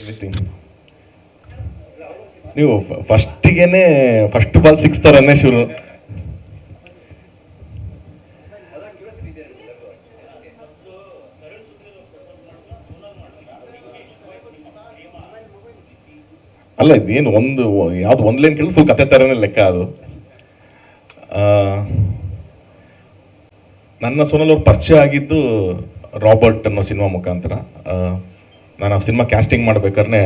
Anything. ನೀವು first ball 6 ಥರನೇ ಶುರು. ಅಲ್ಲ, ಇದೇನು ಯಾವ್ದು ಒಂದು ಲೈನ್ ಕೇಳಿದ್ರೆ ಫುಲ್ ಕತೆ ಥರನೇ ಲೆಕ್ಕ ಅದು. ನನ್ನ ಸೋನಲ್ ಅವ್ರು ಪರಿಚಯ ಆಗಿದ್ದು ರಾಬರ್ಟ್ ಅನ್ನೋ ಸಿನಿಮಾ ಮುಖಾಂತರ. ನಾನು ಆ ಸಿನಿಮಾ ಕ್ಯಾಸ್ಟಿಂಗ್ ಮಾಡ್ಬೇಕಾದ್ರೆ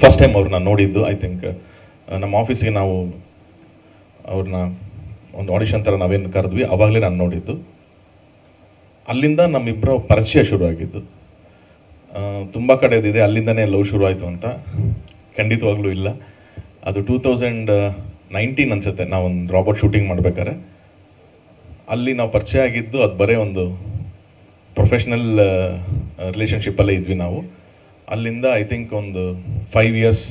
ಫಸ್ಟ್ ಟೈಮ್ ಅವ್ರನ್ನ ನೋಡಿದ್ದು. ಐ ಥಿಂಕ್ ನಮ್ಮ ಆಫೀಸಿಗೆ ನಾವು ಅವ್ರನ್ನ ಒಂದು ಆಡಿಷನ್ ಥರ ನಾವೇನು ಕರೆದ್ವಿ, ಆವಾಗಲೇ ನಾನು ನೋಡಿದ್ದು. ಅಲ್ಲಿಂದ ನಮ್ಮಿಬ್ಬರ ಪರಿಚಯ ಶುರು ಆಗಿದ್ದು. ತುಂಬ ಕಡೆ ಇದಿದೆ ಅಲ್ಲಿಂದನೇ ಲವ್ ಶುರು ಆಯಿತು ಅಂತ, ಖಂಡಿತವಾಗ್ಲೂ ಇಲ್ಲ. ಅದು 2019 ಅನ್ಸುತ್ತೆ, ನಾವೊಂದು ರಾಬರ್ಟ್ ಶೂಟಿಂಗ್ ಮಾಡ್ಬೇಕಾದ್ರೆ ಅಲ್ಲಿ ನಾವು ಪರಿಚಯ ಆಗಿದ್ದು. ಅದು ಬರೀ ಒಂದು ಪ್ರೊಫೆಷ್ನಲ್ ರಿಲೇಷನ್ಶಿಪ್ಪಲ್ಲೇ ಇದ್ವಿ ನಾವು. ಅಲ್ಲಿಂದ ಐ ಥಿಂಕ್ ಒಂದು 5 years,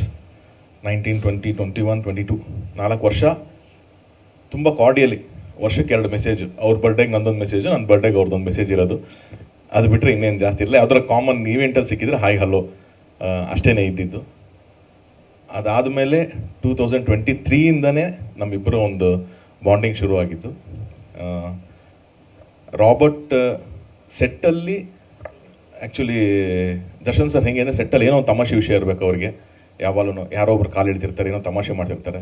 19, 20, 21, 22, 4 ವರ್ಷ ತುಂಬ ಕಾರ್ಡಿಯಲಿ, ವರ್ಷಕ್ಕೆ 2 ಮೆಸೇಜ್. ಅವ್ರ ಬರ್ಡೇಗೆ ನಂದೊಂದು ಮೆಸೇಜು, ನನ್ನ ಬರ್ಡೇಗೆ ಅವ್ರದ್ದೊಂದು ಮೆಸೇಜ್ ಇರೋದು. ಅದು ಬಿಟ್ಟರೆ ಇನ್ನೇನು ಜಾಸ್ತಿ ಇರಲಿಲ್ಲ. ಯಾವ್ದಾರ ಕಾಮನ್ ಈವೆಂಟಲ್ಲಿ ಸಿಕ್ಕಿದ್ರೆ ಹಾಯ್ ಹಲೋ ಅಷ್ಟೇ ಇದ್ದಿದ್ದು. ಅದಾದಮೇಲೆ 2023ಇಂದನೇ ನಮ್ಮಿಬ್ಬರು ಒಂದು ಬಾಂಡಿಂಗ್ ಶುರು ಆಗಿದ್ದು. ರಾಬರ್ಟ್ ಸೆಟ್ಟಲ್ಲಿ ಆ್ಯಕ್ಚುಲಿ ದರ್ಶನ್ ಸರ್ ಹೆಂಗೆ ಅಂದರೆ, ಸೆಟ್ಟಲ್ಲಿ ಏನೋ ಒಂದು ತಮಾಷೆ ವಿಷಯ ಇರಬೇಕು ಅವ್ರಿಗೆ. ಯಾವಾಗಲೂ ಯಾರೋ ಒಬ್ರು ಕಾಲು ಹಿಡ್ತಿರ್ತಾರೆ, ಏನೋ ತಮಾಷೆ ಮಾಡ್ತಿರ್ತಾರೆ.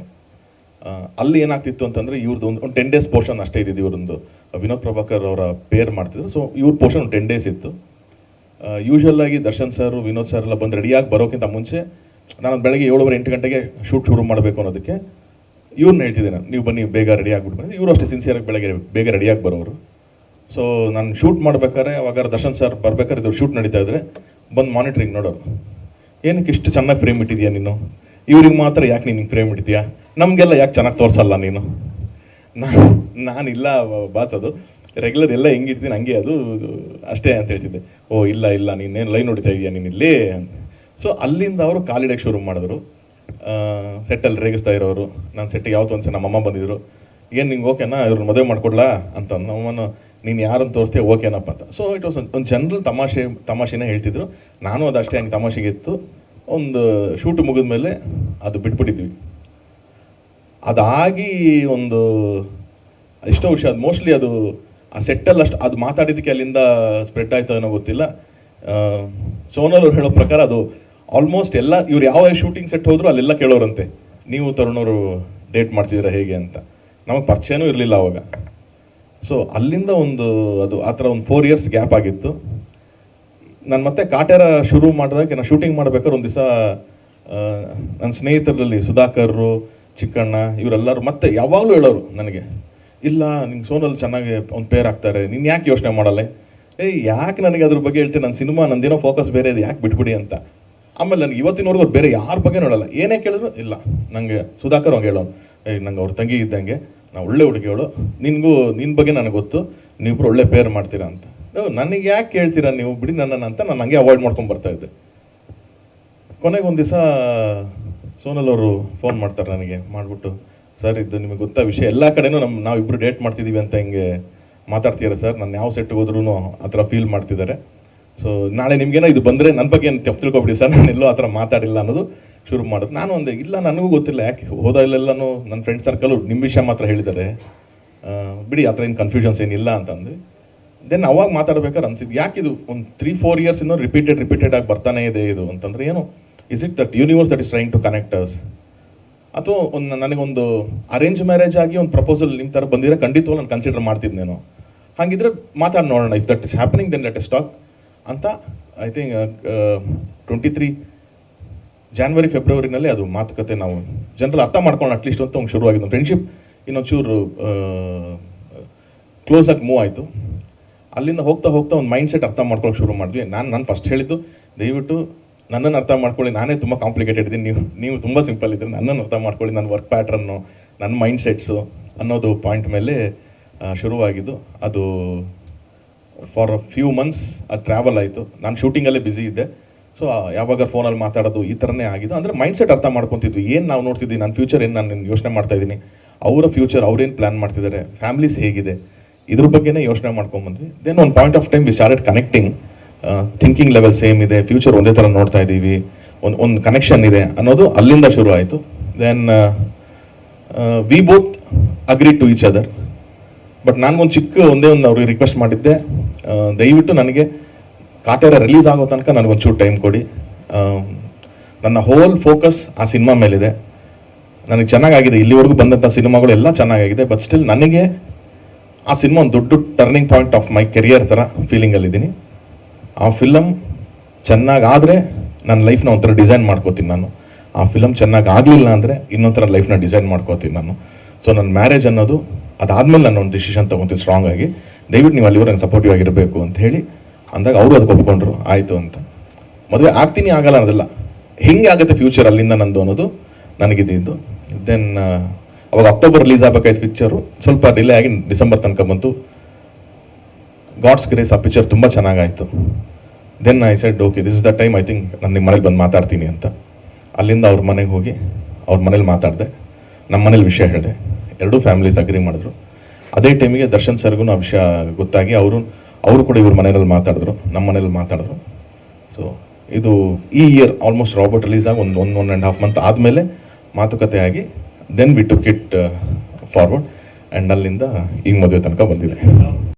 ಅಲ್ಲಿ ಏನಾಗ್ತಿತ್ತು ಅಂತಂದರೆ, ಇವ್ರದ್ದು ಒಂದು 10 days ಪೋರ್ಷನ್ ಅಷ್ಟೇ ಇದ್ದಿದ್ದು. ಇವ್ರೊಂದು ವಿನೋದ್ ಪ್ರಭಾಕರ್ ಅವರ ಪೇರ್ ಮಾಡ್ತಿದ್ರು. ಸೊ ಇವ್ರ ಪೋರ್ಷನ್ ಒಂದು 10 days ಇತ್ತು. ಯೂಶ್ವಲ್ ಆಗಿ ದರ್ಶನ್ ಸರ್, ವಿನೋದ್ ಸರ್ ಎಲ್ಲ ಬಂದು ರೆಡಿಯಾಗಿ ಬರೋಕ್ಕಿಂತ ಮುಂಚೆ ನಾನು ಬೆಳಗ್ಗೆ 7:30, 8 ಗಂಟೆಗೆ ಶೂಟ್ ಶುರು ಮಾಡಬೇಕು ಅನ್ನೋದಕ್ಕೆ ಇವ್ರನ್ನ ಹೇಳ್ತಿದ್ದೆ ನಾನು, ನೀವು ಬನ್ನಿ ಬೇಗ ರೆಡಿ ಆಗ್ಬಿಟ್ಟು ಬನ್ನಿ. ಇವರು ಅಷ್ಟೇ ಸಿನ್ಸಿಯರಾಗಿ ಬೆಳಗ್ಗೆ ಬೇಗ ರೆಡಿಯಾಗಿ ಬರೋರು. ಸೊ ನಾನು ಶೂಟ್ ಮಾಡ್ಬೇಕಾದ್ರೆ ಅವಾಗ ದರ್ಶನ್ ಸರ್ ಬರ್ಬೇಕಾದ್ರೆ ಇದು ಶೂಟ್ ನಡೀತಾ ಇದ್ರೆ ಬಂದು ಮಾನಿಟ್ರಿಂಗ್ ನೋಡೋರು. ಏನಕ್ಕೆ ಇಷ್ಟು ಚೆನ್ನಾಗಿ ಫ್ರೇಮ್ ಇಟ್ಟಿದ್ಯಾ ನೀನು, ಇವ್ರಿಗೆ ಮಾತ್ರ ಯಾಕೆ ನೀನು ಫ್ರೇಮ್ ಇಡ್ತೀಯಾ, ನಮಗೆಲ್ಲ ಯಾಕೆ ಚೆನ್ನಾಗಿ ತೋರಿಸಲ್ಲ ನೀನು. ನಾನಿಲ್ಲ ಬಾಸ್, ಅದು ರೆಗ್ಯುಲರ್ ಎಲ್ಲ ಹೆಂಗೆ ಇಡ್ತೀನಿ ಹಂಗೆ ಅದು ಅಷ್ಟೇ ಅಂತ ಹೇಳ್ತಿದ್ದೆ. ಓ ಇಲ್ಲ ನೀನೇನು ಲೈನ್ ಹೊಡಿತಾ ಇದೆಯಾ ನೀನು ಇಲ್ಲಿ ಅಂತ. ಸೊ ಅಲ್ಲಿಂದ ಅವರು ಕಾಲಿಡಕ್ಕೆ ಶುರು ಮಾಡಿದ್ರು. ಸೆಟ್ಟಲ್ಲಿ ರೇಗಿಸ್ತಾ ಇರೋರು. ನಾನು ಸೆಟ್ಟಿಗೆ ಯಾವತ್ತೂ ಒಂದ್ಸಲ ನಮ್ಮಮ್ಮ ಬಂದಿದ್ರು, ಏನು ನಿಂಗೆ ಓಕೆನಾ ಇವ್ರನ್ನ ಮದುವೆ ಮಾಡ್ಕೊಡ್ಲಾ ಅಂತ. ನಮ್ಮಮ್ಮನ ನೀನು ಯಾರನ್ನು ತೋರಿಸ್ತೀಯ ಓಕೆನಪ್ಪ ಅಂತ. ಸೊ ಇಟ್ ವಾಸ್ ಒಂದು ಜನರಲ್ ತಮಾಷೆನೇ ಹೇಳ್ತಿದ್ರು. ನಾನು ಅದು ಅಷ್ಟೇ ಹಂಗೆ ತಮಾಷೆಗೆ ಇತ್ತು. ಒಂದು ಶೂಟ್ ಮುಗಿದ ಮೇಲೆ ಅದು ಬಿಟ್ಬಿಟ್ಟಿದ್ವಿ. ಅದಾಗಿ ಒಂದು ಎಷ್ಟೋ ವಿಷಯ, ಅದು ಮೋಸ್ಟ್ಲಿ ಅದು ಆ ಸೆಟ್ಟಲ್ಲಿ ಅಷ್ಟು ಅದು ಮಾತಾಡಿದ್ದಕ್ಕೆ ಅಲ್ಲಿಂದ ಸ್ಪ್ರೆಡ್ ಆಯ್ತು ಏನೋ ಗೊತ್ತಿಲ್ಲ. ಸೋನಲ್ ಅವ್ರು ಹೇಳೋ ಪ್ರಕಾರ ಅದು ಆಲ್ಮೋಸ್ಟ್ ಎಲ್ಲ ಇವ್ರು ಯಾವ ಶೂಟಿಂಗ್ ಸೆಟ್ ಹೋದ್ರು ಅಲ್ಲೆಲ್ಲ ಕೇಳೋರಂತೆ, ನೀವು ತರುಣವರು ಡೇಟ್ ಮಾಡ್ತಿದ್ದೀರಾ ಹೇಗೆ ಅಂತ. ನಮಗೆ ಪರಿಚಯನೂ ಇರಲಿಲ್ಲ ಅವಾಗ. ಸೊ ಅಲ್ಲಿಂದ ಒಂದು ಅದು ಆ ಥರ ಒಂದು 4 years ಗ್ಯಾಪ್ ಆಗಿತ್ತು. ನಾನು ಮತ್ತೆ ಕಾಟೇರ ಶುರು ಮಾಡಿದಾಗ, ನಾನು ಶೂಟಿಂಗ್ ಮಾಡ್ಬೇಕಾದ್ರೆ ಒಂದು ದಿವಸ ನನ್ನ ಸ್ನೇಹಿತರಲ್ಲಿ ಸುಧಾಕರ್ರು, ಚಿಕ್ಕಣ್ಣ ಇವರೆಲ್ಲರೂ ಮತ್ತೆ ಯಾವಾಗಲೂ ಹೇಳೋರು ನನಗೆ, ಇಲ್ಲ ನಿಂಗೆ ಸೋನಲ್ ಚೆನ್ನಾಗಿ ಒಂದು ಪೇರ್ ಆಗ್ತಾರೆ, ನೀನು ಯಾಕೆ ಯೋಚನೆ ಮಾಡಲ್ಲ. ಯಾಕೆ ನನಗೆ ಅದ್ರ ಬಗ್ಗೆ ಹೇಳ್ತೀನಿ, ನನ್ನ ಸಿನಿಮಾ ನಂದೇನೋ ಫೋಕಸ್ ಬೇರೆ ಇದೆ, ಯಾಕೆ ಬಿಟ್ಬಿಡಿ ಅಂತ. ಆಮೇಲೆ ನನಗೆ ಇವತ್ತಿನವರೆಗೂ ಅವ್ರು ಬೇರೆ ಯಾರ ಬಗ್ಗೆ ನೋಡಲ್ಲ. ಏನೇ ಕೇಳಿದ್ರು ಇಲ್ಲ, ನನಗೆ ಸುಧಾಕರ್ ಹಂಗೆ ಹೇಳೋನು, ನಂಗೆ ಅವ್ರ ತಂಗಿ ಇದ್ದಂಗೆ, ನಾವು ಒಳ್ಳೆ ಹುಡುಗಿಗಳು, ನಿನ್ನ ಬಗ್ಗೆ ನನಗೆ ಗೊತ್ತು, ನೀವಿಬ್ರು ಒಳ್ಳೆ ಪೇರ್ ಮಾಡ್ತೀರಾ ಅಂತ. ನನಗೆ ಯಾಕೆ ಕೇಳ್ತೀರಾ ನೀವು, ಬಿಡಿ ನನ್ನನ್ನು ಅಂತ ನಾನು ಹಂಗೆ ಅವಾಯ್ಡ್ ಮಾಡ್ಕೊಂಡು ಬರ್ತಾ ಇದ್ದೆ. ಕೊನೆಗೆ ಒಂದು ದಿವಸ ಸೋನಲ್ ಅವರು ಫೋನ್ ಮಾಡ್ತಾರೆ ನನಗೆ, ಮಾಡಿಬಿಟ್ಟು, ಸರ್ ಇದು ನಿಮಗೆ ಗೊತ್ತಾ ವಿಷಯ, ಎಲ್ಲ ಕಡೆನೂ ನಾವಿಬ್ಬರು ಡೇಟ್ ಮಾಡ್ತಿದ್ದೀವಿ ಅಂತ ಹಿಂಗೆ ಮಾತಾಡ್ತೀರಾ ಸರ್, ನಾನು ಯಾವ ಸೆಟ್ಗೆ ಹೋದ್ರೂ ಆ ಥರ ಫೀಲ್ ಮಾಡ್ತಿದ್ದಾರೆ. ಸೊ ನಾಳೆ ನಿಮಗೇನೋ ಇದು ಬಂದರೆ ನನ್ನ ಬಗ್ಗೆ ಏನು ತಪ್ಪು ತಿಳ್ಕೊಬಿಡಿ ಸರ್, ನಾನು ಎಲ್ಲೋ ಆ ಥರ ಮಾತಾಡಿಲ್ಲ ಅನ್ನೋದು ಶುರು ಮಾಡೋದು. ನಾನು ಒಂದೇ, ಇಲ್ಲ ನನಗೂ ಗೊತ್ತಿಲ್ಲ, ಯಾಕೆ ಹೋದಾಗಲೆಲ್ಲನೂ ನನ್ನ ಫ್ರೆಂಡ್ ಸರ್ಕಲು ನಿಮ್ಮ ವಿಷಯ ಮಾತ್ರ ಹೇಳಿದ್ದಾರೆ, ಬಿಡಿ ಆ ಥರ ಏನು ಕನ್ಫ್ಯೂಷನ್ಸ್ ಏನಿಲ್ಲ ಅಂತಂದು. ದೆನ್ ಅವಾಗ ಮಾತಾಡ್ಬೇಕಾದ್ರೆ ಅನ್ಸಿದ್ದು, ಯಾಕಿದು ಒಂದು 3-4 years ಇನ್ನೂ ರಿಪೀಟೆಡ್ ಆಗಿ ಬರ್ತಾನೆ ಇದೆ ಇದು ಅಂತಂದರೆ ಏನು, is it that universe that is trying to connect us, ಅಥವಾ ನನಗೊಂದು ಅರೇಂಜ್ ಮ್ಯಾರೇಜ್ ಆಗಿ ಒಂದು ಪ್ರಪೋಸಲ್ ನಿಮ್ಮ ಥರ ಬಂದಿರೋ ಖಂಡಿತವೂ ನಾನು ಕನ್ಸಿಡರ್ ಮಾಡ್ತಿದ್ನೇನೋ. ಹಾಗಿದ್ರೆ ಮಾತಾಡಿ ನೋಡೋಣ, if that is happening then let us talk ಅಂತ. ಐ ಥಿಂಕ್ 23 January, February ಅದು ಮಾತುಕತೆ ನಾವು ಜನರಲ್ ಅರ್ಥ ಮಾಡ್ಕೊಂಡು ಅಟ್ಲೀಸ್ಟ್ ಅಂತ ಒಂದು ಶುರುವಾಗಿದ್ದು. ಫ್ರೆಂಡ್ಶಿಪ್ ಇನ್ನೊಂಚೂರು ಕ್ಲೋಸ್ ಆಗಿ ಮೂವ್ ಆಯಿತು. ಅಲ್ಲಿಂದ ಹೋಗ್ತಾ ಒಂದು ಮೈಂಡ್ ಸೆಟ್ ಅರ್ಥ ಮಾಡ್ಕೊಳ್ಳೋಕೆ ಶುರು ಮಾಡಿದ್ವಿ. ನಾನು ಫಸ್ಟ್ ಹೇಳಿದ್ದು, ದಯವಿಟ್ಟು ನನ್ನನ್ನು ಅರ್ಥ ಮಾಡ್ಕೊಳ್ಳಿ, ನಾನೇ ತುಂಬ ಕಾಂಪ್ಲಿಕೇಟೆಡ್ ಇದ್ದೀನಿ, ನೀವು ತುಂಬ ಸಿಂಪಲ್ ಇದ್ದೀರಿ, ನನ್ನನ್ನು ಅರ್ಥ ಮಾಡ್ಕೊಳ್ಳಿ, ನನ್ನ ವರ್ಕ್ ಪ್ಯಾಟ್ರನ್ನು, ನನ್ನ ಮೈಂಡ್ ಸೆಟ್ಸು ಅನ್ನೋದು ಪಾಯಿಂಟ್ ಮೇಲೆ ಶುರುವಾಗಿದ್ದು. ಅದು ಫಾರ್ ಅ ಫ್ಯೂ ಮಂತ್ಸ್ ಅದು ಟ್ರಾವೆಲ್ ಆಯಿತು. ನಾನು ಶೂಟಿಂಗಲ್ಲೇ ಬ್ಯುಸಿ ಇದ್ದೆ. ಸೊ ಯಾವಾಗ ಫೋನಲ್ಲಿ ಮಾತಾಡೋದು ಈ ಥರನೇ ಆಗಿದ್ದು. ಅಂದರೆ ಮೈಂಡ್ ಸೆಟ್ ಅರ್ಥ ಮಾಡ್ಕೊತಿದ್ವಿ, ಏನು ನಾವು ನೋಡ್ತಿದ್ವಿ, ನನ್ನ ಫ್ಯೂಚರ್ ಏನು ನಾನು ಯೋಚನೆ ಮಾಡ್ತಾ ಇದ್ದೀನಿ, ಅವರ ಫ್ಯೂಚರ್ ಅವ್ರೇನು ಪ್ಲ್ಯಾನ್ ಮಾಡ್ತಿದ್ದಾರೆ, ಫ್ಯಾಮಿಲೀಸ್ ಹೇಗಿದೆ, ಇದ್ರ ಬಗ್ಗೆನೇ ಯೋಚನೆ ಮಾಡ್ಕೊಂಬಂದ್ವಿ. ದೆನ್ ಒಂದು point of time we started connecting. Thinking level same ಇದೆ, ಫ್ಯೂಚರ್ ಒಂದೇ ಥರ ನೋಡ್ತಾ ಇದ್ದೀವಿ, ಒಂದು ಕನೆಕ್ಷನ್ ಇದೆ ಅನ್ನೋದು ಅಲ್ಲಿಂದ ಶುರು ಆಯಿತು. Then we both agree to each other. But ನನಗೊಂದು ಒಂದೇ ಒಂದು ಅವ್ರಿಗೆ ರಿಕ್ವೆಸ್ಟ್ ಮಾಡಿದ್ದೆ, ದಯವಿಟ್ಟು ನನಗೆ ಕಾಟೇರ ರಿಲೀಸ್ ಆಗೋ ತನಕ ನನಗೊಂಚೂರು ಟೈಮ್ ಕೊಡಿ. ನನ್ನ ಹೋಲ್ ಫೋಕಸ್ ಆ ಸಿನಿಮಾ ಮೇಲಿದೆ. ನನಗೆ ಚೆನ್ನಾಗಾಗಿದೆ, ಇಲ್ಲಿವರೆಗೂ ಬಂದಂಥ ಸಿನಿಮಾಗಳು ಎಲ್ಲ ಚೆನ್ನಾಗಾಗಿದೆ. ಬಟ್ ಸ್ಟಿಲ್ ನನಗೆ ಆ ಸಿನಿಮಾ ಒಂದು ದೊಡ್ಡ turning point of my career ಥರ ಫೀಲಿಂಗಲ್ಲಿದ್ದೀನಿ. ಆ ಫಿಲಮ್ ಚೆನ್ನಾಗಾದರೆ ನನ್ನ ಲೈಫ್ನ ಒಂಥರ ಡಿಸೈನ್ ಮಾಡ್ಕೋತೀನಿ ನಾನು. ಆ ಫಿಲಮ್ ಚೆನ್ನಾಗಿ ಆಗಲಿಲ್ಲ ಅಂದರೆ ಇನ್ನೊಂಥರ ಲೈಫ್ನ ಡಿಸೈನ್ ಮಾಡ್ಕೋತೀನಿ ನಾನು. ಸೊ ನನ್ನ ಮ್ಯಾರೇಜ್ ಅನ್ನೋದು ಅದಾದಮೇಲೆ ನಾನು ಒಂದು ಡಿಸಿಷನ್ ತೊಗೊತೀನಿ ಸ್ಟ್ರಾಂಗ್ ಆಗಿ, ದಯವಿಟ್ಟು ನೀವು ಅಲ್ಲಿವರೆಗೆ ನಂಗೆ ಸಪೋರ್ಟಿವ್ ಆಗಿರಬೇಕು ಅಂತ ಹೇಳಿ ಅಂದಾಗ ಅವರು ಅದಕ್ಕೆ ಒಪ್ಕೊಂಡ್ರು, ಆಯಿತು ಅಂತ. ಮದುವೆ ಆಗ್ತೀನಿ ಆಗಲ್ಲ ಅನ್ನೋದಿಲ್ಲ, ಹೆಂಗೆ ಆಗುತ್ತೆ ಫ್ಯೂಚರ್ ಅಲ್ಲಿಂದ ನಂದು ಅನ್ನೋದು ನನಗಿದ್ದು. ದೆನ್ ಅವಾಗ ಅಕ್ಟೋಬರ್ ರಿಲೀಸ್ ಆಗಬೇಕಾಯ್ತು ಪಿಕ್ಚರು, ಸ್ವಲ್ಪ ಡಿಲೇ ಆಗಿ ಡಿಸೆಂಬರ್ ತನಕ ಬಂತು. ಗಾಡ್ಸ್ ಗ್ರೇಸ್ ಆ ಪಿಕ್ಚರ್ ತುಂಬ ಚೆನ್ನಾಗಾಯಿತು. Then I said okay, this is the time, I think ನಾನು ನಿಮ್ಮ ಮನೇಲಿ ಬಂದು ಮಾತಾಡ್ತೀನಿ ಅಂತ. ಅಲ್ಲಿಂದ ಅವ್ರ ಮನೆಗೆ ಹೋಗಿ ಅವ್ರ ಮನೇಲಿ ಮಾತಾಡಿದೆ, ನಮ್ಮ ಮನೇಲಿ ವಿಷಯ ಹೇಳಿದೆ, ಎರಡೂ ಫ್ಯಾಮಿಲೀಸ್ ಅಗ್ರಿ ಮಾಡಿದ್ರು. ಅದೇ ಟೈಮಿಗೆ ದರ್ಶನ್ ಸರ್ಗೂ ಆ ವಿಷಯ ಗೊತ್ತಾಗಿ ಅವರು ಕೂಡ ಇವ್ರ ಮನೆಯಲ್ಲಿ ಮಾತಾಡಿದ್ರು, ನಮ್ಮ ಮನೇಲಿ ಮಾತಾಡಿದ್ರು. ಸೊ ಇದು ಈ ಇಯರ್ ಆಲ್ಮೋಸ್ಟ್ ರಾಬರ್ಟ್ ರಿಲೀಸ್ ಆಗಿ ಒಂದು 1.5 ಮಂತ್ ಆದಮೇಲೆ ಮಾತುಕತೆ ಆಗಿ then we took it forward and ಅಲ್ಲಿಂದ ಈಗ ಮದುವೆ ತನಕ ಬಂದಿದೆ.